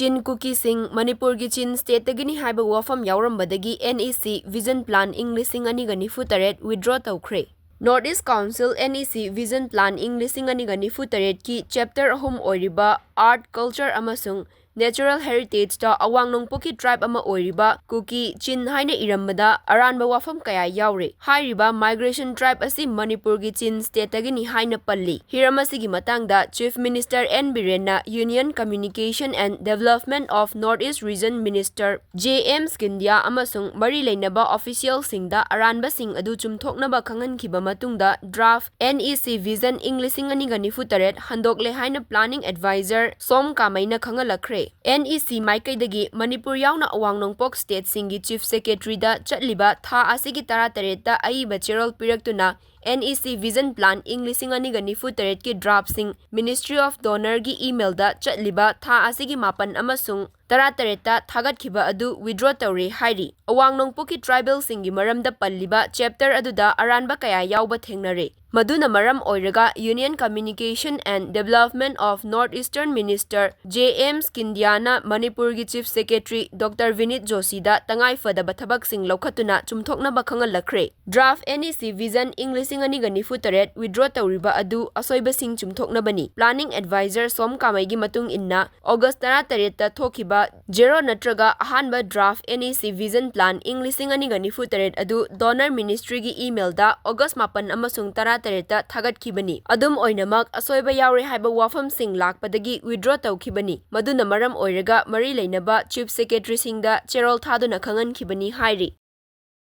Chin KUKISING MANIPURGI Chin State Tagini HAIBA WAPHAM YAORAMBADAGI NEC Vision Plan Ing 2024 withdraw Toukhre. North East Council NEC Vision Plan Ing 2024 ki Chapter ahum oiriba Art, Culture amasung Natural Heritage ta awang nongpoki tribe ama oiriba Kuki Chin haina irambada aranba wafam kaya yaure. Hairiba migration tribe asi Manipurgi Chin state tagini haina palli. Hiramasigi matangda Chief Minister N. Birenna Union Communication and Development of Northeast Region Minister J.M. Skindia amasung mari lainaba official singda aranba sing adu chumthoknaba khangankiba matungda draft NEC Vision Ing 2024 handokle haina planning advisor Som Kamaina khangalakre. NEC Maikaidagi Manipur yauna awang nongpok state singi chief secretary da chatliba tha asigi taratareta aiba cherol piraktuna NEC Vision Plan Ing 2024 ki draft sing Ministry of Donor gi email da chatliba tha asigi mapan amasung taratareta thagatkiba adu withdraw tawre hairi. Awang nongpoki tribal singi maramda palliba chapter aduda aranba kaya yauba thengnare. Maduna maram oiraga Union Communication and Development of Northeastern Minister J.M. Skindiana Manipurgi Chief Secretary Dr. Vinit Joshi da tangai fadaba thabak sing laukhatuna chumthoknaba khangalakre. Draft NEC Vision Ing 2024 withdraw tawriba adu asoiba sing chumthoknabani. Planning Advisor Som Kamaigi matung inna August 13 ta thokiba zero natraga ahanba draft NEC Vision Plan Ing 2024 adu Donor Ministry gi email da August 8 amasung tareta thagatkhibani. Adum oinamak asoiba yaure haiba wafam sing lakpadagi withdraw tawkhibani. Maduna maram oiraga mari lainaba Chief Secretary singda cherol thaduna khangankhibani hairi.